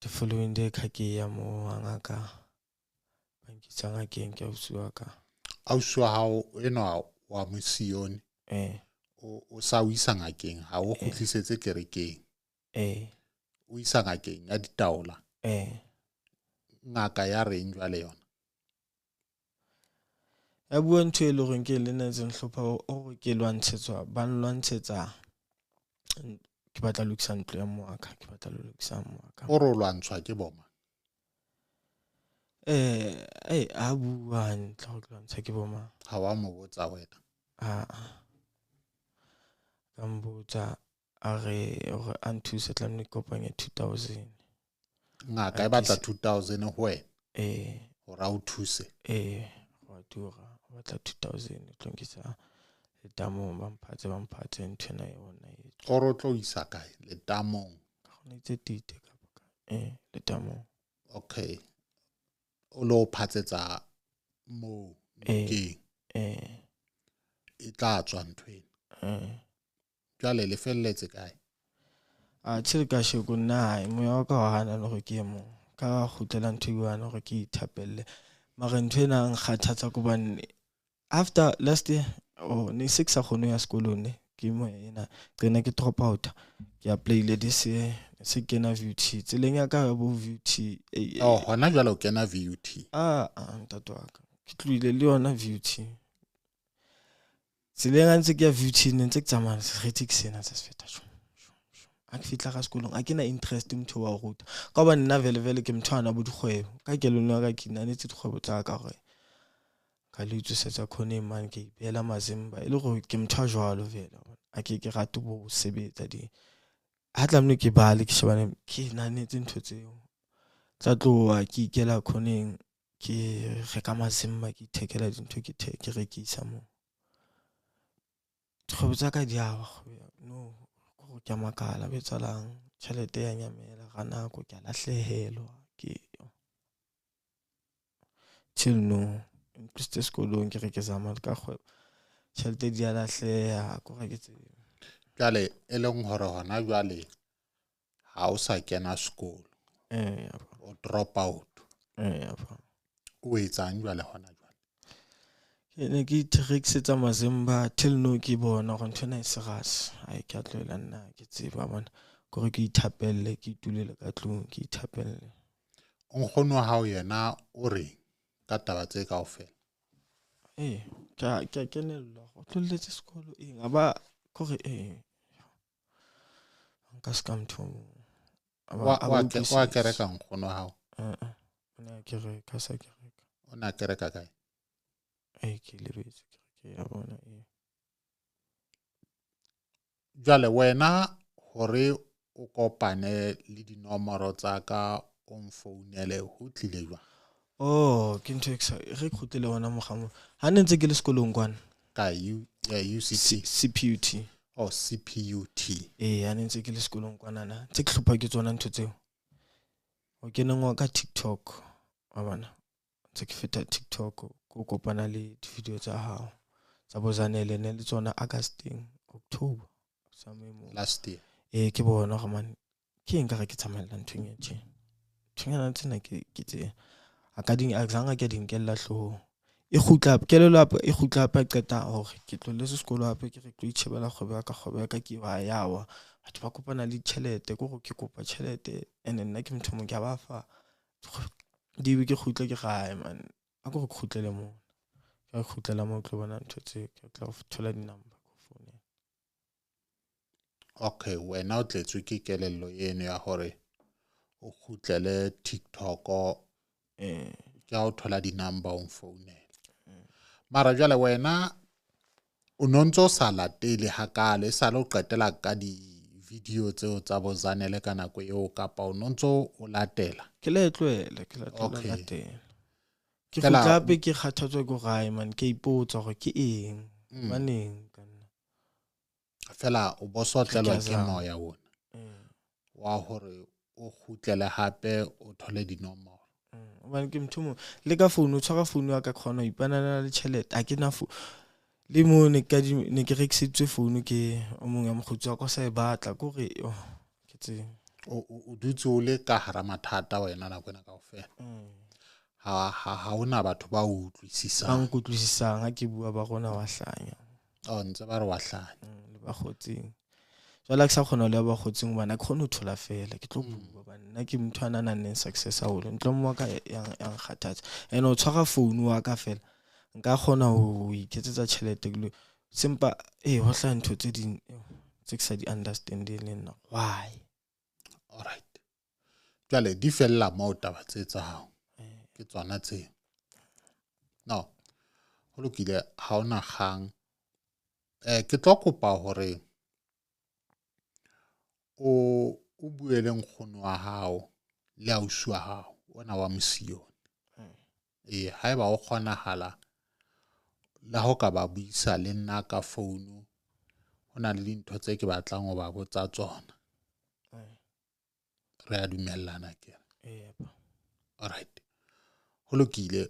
the following day ka ke ya mo ngaka bankitsa ngakeng ke utswa ka auswa hao ena wa mosione o sa o isa ngakeng ha o khutlisetse kerekeng o isa ngakeng ya ditaola ngaka ya reng jwale yona ya bua ntho e le gore ke le nna tse nhlopha o ke lwantshetswa ba nlwantshetsa ke batla lokisa ntlo ya moaka ke batla lokisa moaka o ro lwantshwa ke boma a bua ntlo go lwantsha ke boma ha wa mo botsa wena ka mbotsa a re a nthuse tla nne kopanya 2000 ngaka e batla 2000 ho wena go ra o thuse go tura batla 2000 tlonkisa le tamong ba mphatse ntwena yona o ro tlo isa kae le tamong ga gone tse tite ka boka le tamo okay o lo phatsetsa mo nokeng e tla tswa nthwena jwale le felletse kae a tshile ka sheko nna moya wa ka wa hana le go ke mo ka khutlela ntho e buana gore ke ithapelle mara ntho ena nkgathatsa go bane after last year ne 6 a khono ya sekolong ke mo ena tsena ke drop out ke applyile this year se kena VUT tseleng ya ka bo VUT hona jwale o kena VUT ntato wa ka ke tluile le yona VUT tseleng a ntse ke ya VUT ne ntse ke tsamaya se sena se se feta a ke fitla ga sekolong a ke na interest motho wa go ruta ka ba nna vele ke mthwana bo dikgwebo ka kelelo ka ke nanetse dikgwebo tsa ka gore ka le tsosetsa khone man ke ipela mazimba ile go ke mthwa jwalo vele a ke rate bo sebetsa di ha tlamne ke bale ke shebane ke nanetse ntho tseo tla tloa ke ikela khoneng ke reka mazimba ke ithekela dintho ke rekisa mo dikgwebo tsa ka di a no go ke makala betsalang tšhelete ya nyamela ga nako ke lahlehelwa ke till no ntse sekolong ke re ke zama ka kgwebo tšhelete di a lahleha go ga ke tsebe jale e leng hore hona jwale ha o sa kena sekolo o drop out o etsang jwale hona jwale ke ne ke itheksetsa mazimba till no ke bona go nthona e segas ai ke atlela nna ke tseba bona gore ke ithapelle ke itulele ka tlung ke ithapelle o nkgono ha o yena o re ka taba tse kaofela ke kenella go tloletse sekolo ngaba gore nka se ka mtho wa kereka nkgono hao ona ke re ka sa ke reka ona kereka kae ke lebetse ke ya bona jwale wena hore o kopane le dinomoro tsa ka o mfounele ho tlile jwang ke ntho re khutile ona mogamo ha ne ntse ke le sekolong kwana ka UCT CPUT CPUT ha ne ntse ke le sekolong kwana na tse ke hlopha ke tsona ntho tseo o kenengwa ka TikTok wa bona tse ke feta TikTok go kopana le di-video tsa hao tsa bozanele ne le tsona Augustine October last year ke bona ga man ke eng ka ga ke tsamaya nthong e tje thungana tsena ke tse a ka ding exanga ke dinkella hloho e khutla kelelo apa e khutla apa qeta hore ke tloletse sekolo hape ke re tlo itshebela kgwebo ka ke ba yawa batho ba kopana le tšhelete go ke kopa tšhelete ene nna ke motho mo ke ba fa di be ke khutla ke gae man a go khutlele mo ka khutlela mo tlo bona ntho tse ke tla thola di number go phone okay wena o tletswe ke kelello eno ya hore o khutlele TikTok ke o thola di number o mfounela mara jwale wena o nontso sa latele hakale sa lo qetela ka di video tseo tsa bozanele ka nako eo kapa o nontso o latela ke le tlwele latela ke khutla pe ke kgathatswa go gae man ke ipotsa gore ke eng baneng kana fela o bosotlelwa ke moya wona wa hore o khutlele hape o thole dinomoro bana ke mthumo le ka phone o tshwara phone ya ka khona ipanana le tšhelete a ke na le mo ne ke rekisitswe phone ke o mongwe ya mogutsi wa ka sa e batla go re ke tse o dutse o le ka hara mathata wena na kwena kaofela ha ona batho ba o utlwisisang ha ke bua ba rona wa hlanya ntse ba re wa hlanya le ba khotsing jwale ke sa khona le ba khotsing bana ke khone ho thola fela ke tlo bua bana ke motho ana nang success a hole ntlo mo ka yang kgathatsa ene o tshwara phone wa ka fela nka khona ho iketsetsa tšhelete ke simpa ho hla ntho tse ding tse ke sa di understand le nna why all right jwale di fella mo taba tse tsa hao ke tswana tse no ho lokile ha ona kgang ke tlo kopa hore o buele nkgono wa hao le ausi wa hao ona wa mosione haeba o kgonahala la ho ka ba buisa le nna ka phone hona le dintho tse ke batlang ho ba botsa tsona re a dumellana ke. Yep. Alright. Ho lokile.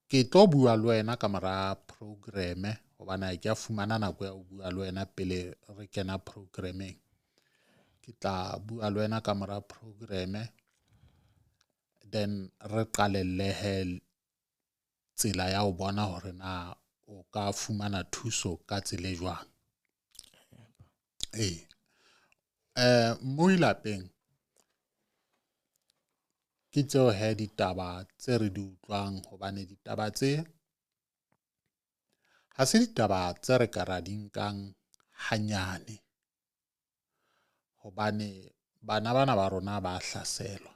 Ke tlo bua le wena ka mora program hobane ke a fumana nako ya ho bua le wena pele re kena programming. Ke tla bua le wena ka mora program then re qalelle he tsela ya ho bona hore na o ka fumana thuso ka tsela e jwang. Mo ilapeng ke tseo he ditaba tse re di utlwang hobane ditaba tse ha se ditaba tse re ka ra di nkang hanyane hobane bana ba rona ba hlaselwa.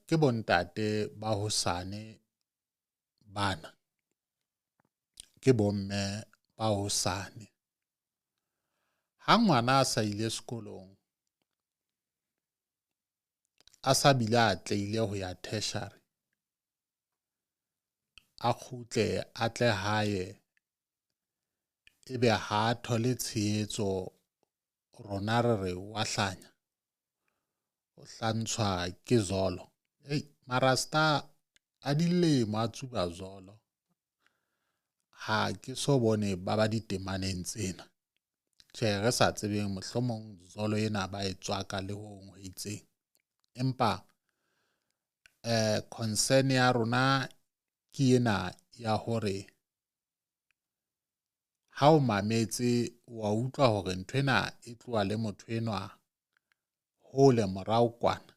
Ke bontate ba hosane bana, ke bomme ba hosane. Ha ngwana a sa ile sekolong, a sa bile a tleile ho ya tertiary, a kgutle a tle hae, ebe ha a thole tshehetso, rona re re wa hlanya, o hlantshwa ke zolo. Marasta a dilemo a tsuba zolo, ha ke so bone ba di temaneng tsena. Tjhe, re sa tsebeng mohlomong zolo ena ba e tswaka le ho itseng. Empa concern ya rona ke ena ya hore ha o mametse wa utlwa hore nthwena e tloa le motho enwa hole morao kwana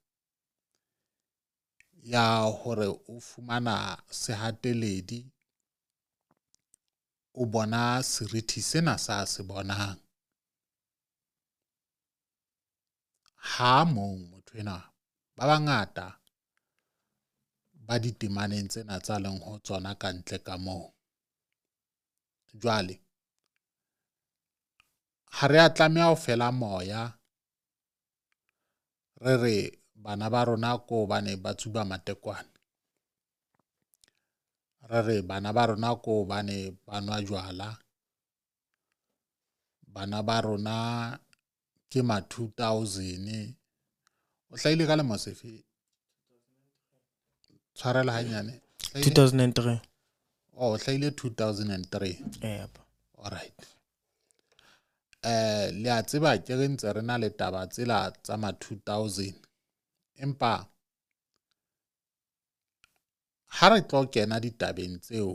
ya hore o fumana sehateledi, o bona serithi sena sa se bonang. Ha mong motho enwa ba bangata ba di temaneng tsena tsa leng ho tsona ka ntle ka moo. Jwale ha re a tlameha ho fela moya re re bana ba rona ko hobane ba tsuba matekwane, re re bana ba rona ko hobane ba nwa jwala, bana ba rona ke ma 2000. O hlahile ka lemo sefe? Tshwarela hanyane. 2003. Oh, o hlahile 2003. Yep. Alright. Le a tseba ke re ntse re na le taba tsela tsa ma 2000. Empa ha re tlo kena ditabeng tseo,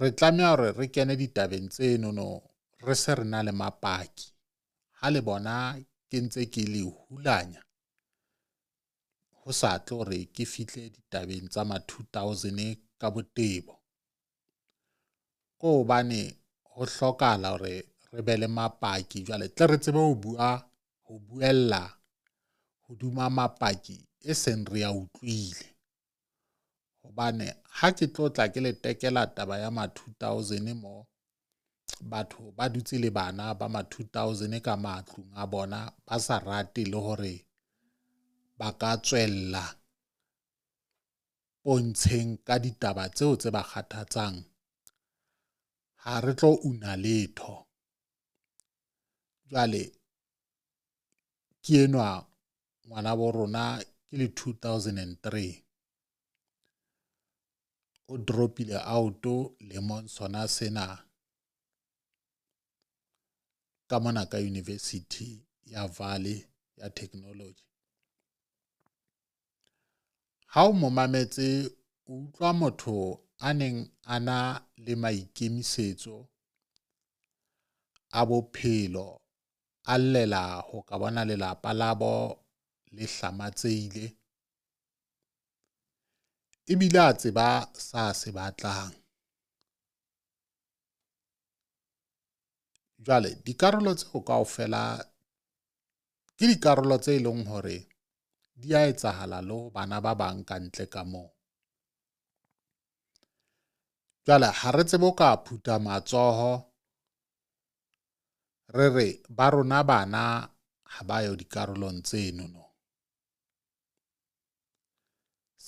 re tlameha hore re kene ditabeng tseno no re se re na le mapaki. Ha le bona ke ntse ke le hulanya, ho sa tlo hore ke fihle ditabeng tsa ma 2000 ka botebo. Ko hobane ho hlokahala hore re be le mapaki, jwale tle re tsebe ho buella hoduma mapaki e seng re a utlwile. Hobane ha ke tlo tla ke le tekela taba ya ma 2000 mo, batho ba dutse le bana ba ma 2000 ka matlung a bona, ba sa rate le hore ba ka tswella pontsheng ka ditaba tseo tse ba kgathatsang, ha re tlo una letho. Jwale ke enwa ngwana bo rona ke le 2003, o dropile auto lemong sona sena ka mona ka University ya Valley ya Technology. Ha o mo mametse o utlwa motho a neng a na le maikemisetso a bophelo, a llela ho ka bona lelapa la bo le hlamatsehile, ebile a tseba sa se batlang. Jwale dikarolo tseo kaofela ke dikarolo tse leng hore di a etsahala le ho bana ba bang ka ntle ka moo. Jwale ha re tsebe ka phutha matsoho re re ba rona bana ha ba yo dikarolong tseno no.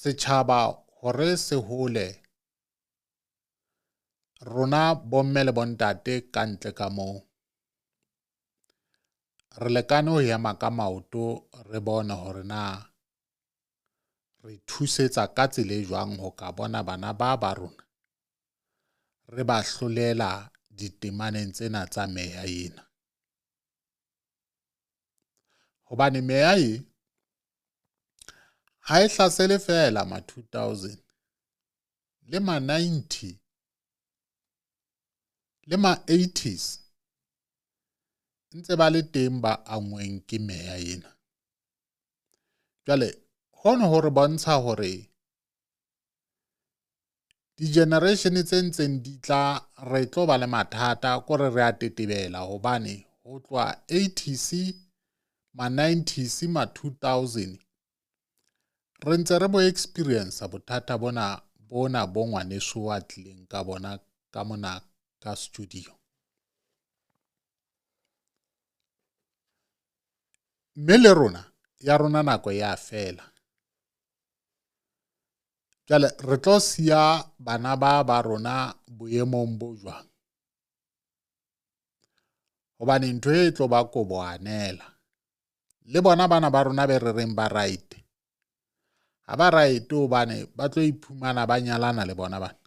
Setjhaba hore se hole, rona bomme le bontate ka ntle ka moo re lekane ho ema ka maoto re bone hore na re thusetsa ka tsela e jwang ho ka bona bana ba rona re ba hlolela ditemaneng tsena tsa meya ena. Hobane meya e ha e hlasele fela ma 2000 le ma 90 le ma 80s ntse ba le teng ba angweng ke meya ena. Jwale hono ho re bontsha hore di-generation tse ntseng di tla re tlo ba le mathata ko re a tetebela hobane ho tloha 80s ma 90s ma 2000 re ntse re bo experience bothata bona bo ngwaneso wa tlileng ka bona ka mona ka studio. Mme le rona ya rona nako ya fela. Jwale re tlo siya bana ba rona boemong bo jwang. Hobane ntho e tlo ba kobo anela. Le bona bana ba rona be re reng ba right. Ha ba right hobane ba tlo iphumana ba nyalana le bona bana.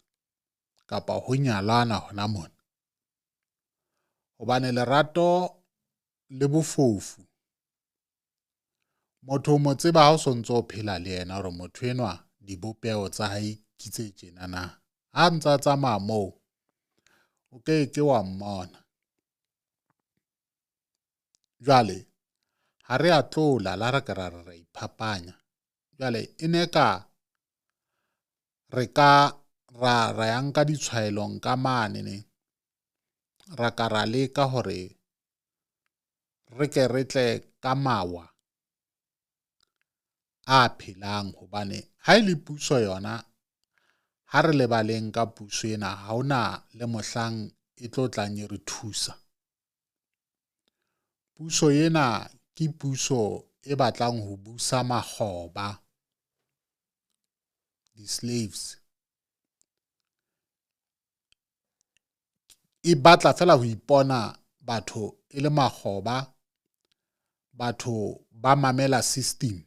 Kapa ho nyalana hona mona. Hobane lerato le bofofu. Motho o mo tseba ha o sontso o phela le yena hore motho enwa dibopeho tsa hae ke tse tjena na. Ha ntsa tsamaya moo o ke wa mmona. Jwale ha re a tlola la re ka ra iphapanya. Jwale e ne ka re ka ra ya nka ditshwaelong ka mane ne ra ka ra leka hore re ke re tle ka mawa a phelang hobane ha ile puso yona ha re lebaleng ka puso ena ha ona le mohlang e tlo tlang e re thusa. Puso ena ke puso e batlang ho busa makgoba, di-slaves. E batla fela ho ipona batho e le makgoba, batho ba mamela system.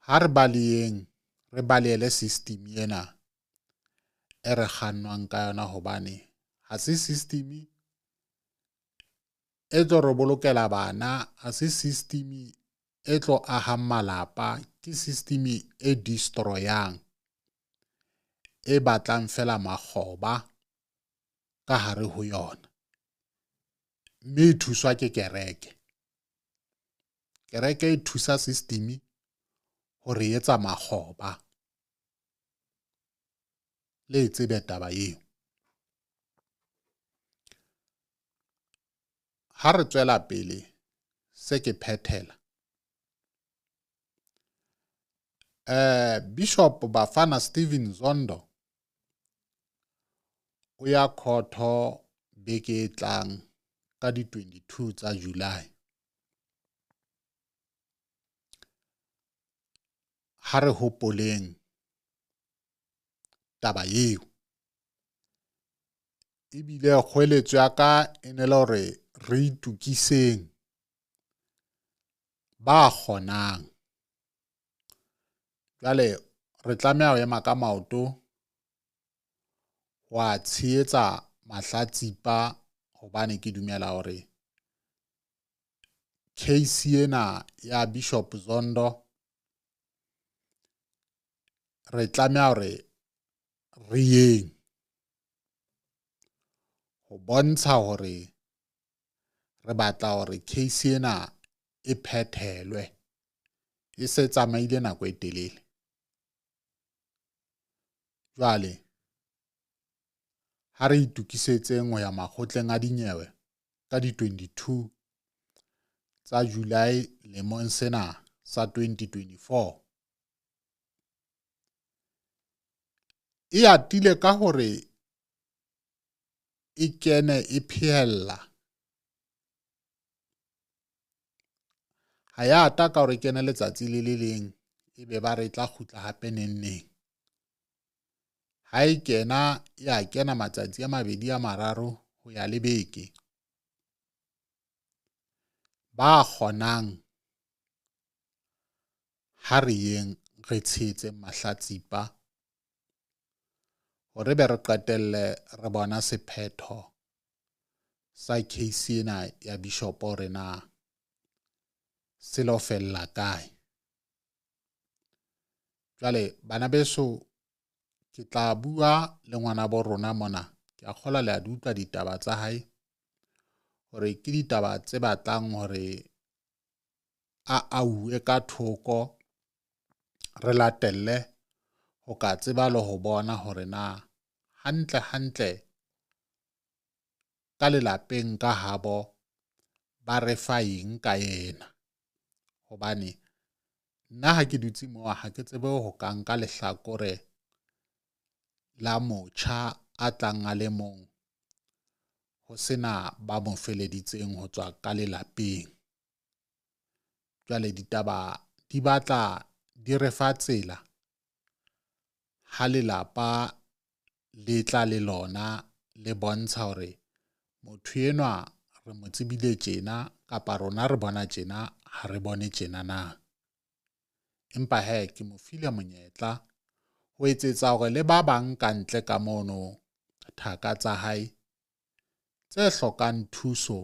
Ha re baleng re balele system ena e re kgannwang ka yona hobane ha se system e tlo re bolokela bana, ha se system e tlo ahang malapa, ke system e destroyang, e batlang fela makgoba ka hare ho yona. Mme e thuswa ke kereke. Kereke e thusa system hore etsa makgoba. Le tsebe taba eo. Ha re tswela pele se ke phethela. Bishop Bafana Stephen Zondo o ya khotho beke e tlang ka di 22 tsa July. Ha re hopoleng taba eo. Ebile kgoeletso ya ka e ne le hore re itukiseng ba kgonang. Jwale re tlameha ho ema ka maoto wa tshehetsa mahlatsipa hobane ke dumela hore case ena ya Bishop Zondo re tlameha hore re yeng ho bontsha hore re batla hore case ena e phethelwe. E se tsamaile nako e telele. Jwale ha re itukisetseng ho ya makgotleng a dinyewe ka di 22 tsa July lemong sena sa 2024. E atile ka hore e kene e phehella. Ha ya ata ka hore kene letsatsi le le leng ebe ba re tla kgutla hape neng. ha e kena ya kena matsatsi a 2 a 3 ho ya le beke. Ba kgonang ha re yeng re tshetse mahlatsipa hore be re qetelle re bona sephetho sa case ena ya Bishop hore na se lo fella kae. Jwale bana beso, ke tla bua le ngwana bo rona mona, ke a kgola le a di utlwa ditaba tsa hae hore ke ditaba tse batlang hore a auwe ka thoko, re latelle ho ka tseba le ho bona hore na hantle ka lelapeng ka habo ba re fa eng ka yena. Hobane nna ha ke dutse moo ha ke tsebe ho ka nka lehlakore la motjha a tlang a le mong ho sena ba mo feleditseng ho tswa ka lelapeng. Jwale ditaba di batla di re fa tsela ha lelapa le tla le lona le bontsha hore motho enwa re mo tsebile tjena kapa rona re bona tjena ha re bone tjena na. Empa ke mo file monyetla ho etsetsa hore le ba bang ka ntle ka mono thaka tsa hae tse hlokang thuso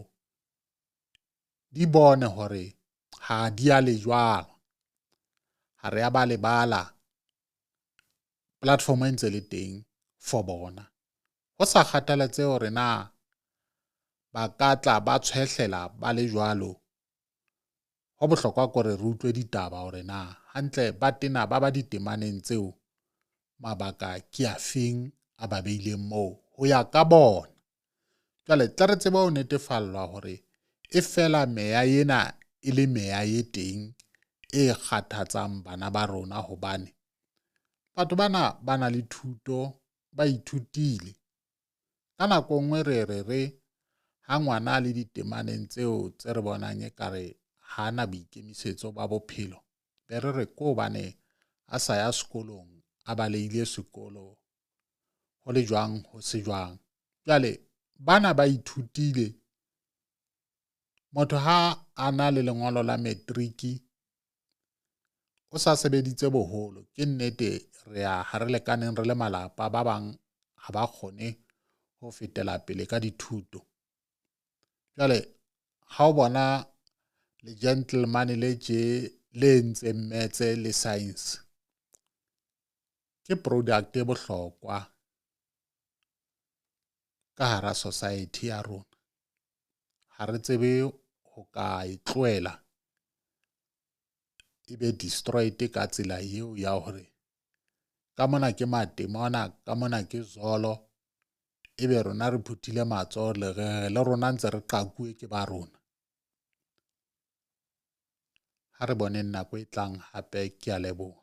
di bone hore ha di a le jwalo. Ha re a ba lebala platform e ntse le teng for bona. Ho sa kgathalatse hore na ba ka tla ba tshwehlela ba le jwalo. Ho bohlokwa gore re utlwe ditaba hore na hantle ba tena ba ba ditemaneng tseo mabaka ke a feng a ba beileng moo ho ya ka bona. Jwale tla re tsebe ho netefallwa hore e fela meya ena e le meya e teng e kgathatsang bana ba rona, hobane batho bana ba na le thuto, ba ithutile. Ka nako nngwe re ha ngwana le ditemaneng tseo tse re bonang ekare ha na boikemisetso ba bophelo, be re ko hobane a sa ya sekolong, a balehile sekolo, ho le jwang ho se jwang. Jwale bana ba ithutile. Motho ha a na le lengolo la matriki, o sa sebeditse boholo, ke nnete ha re lekaneng re le malapa, ba bang ha ba kgone ho fetela pele ka dithuto. Jwale ha o bona le gentleman le entseng maths le science, ke product e bohlokwa ka hara society ya rona. Ha re tsebe ho ka e tlohela e be destroyed ka tsela eo ya hore ka mona ke matemona, ka mona ke zolo, ebe rona re phuthile matsoho le rona ntse re qakuwe ke ba rona. Ha re boneng nako e tlang hape, ke a leboha.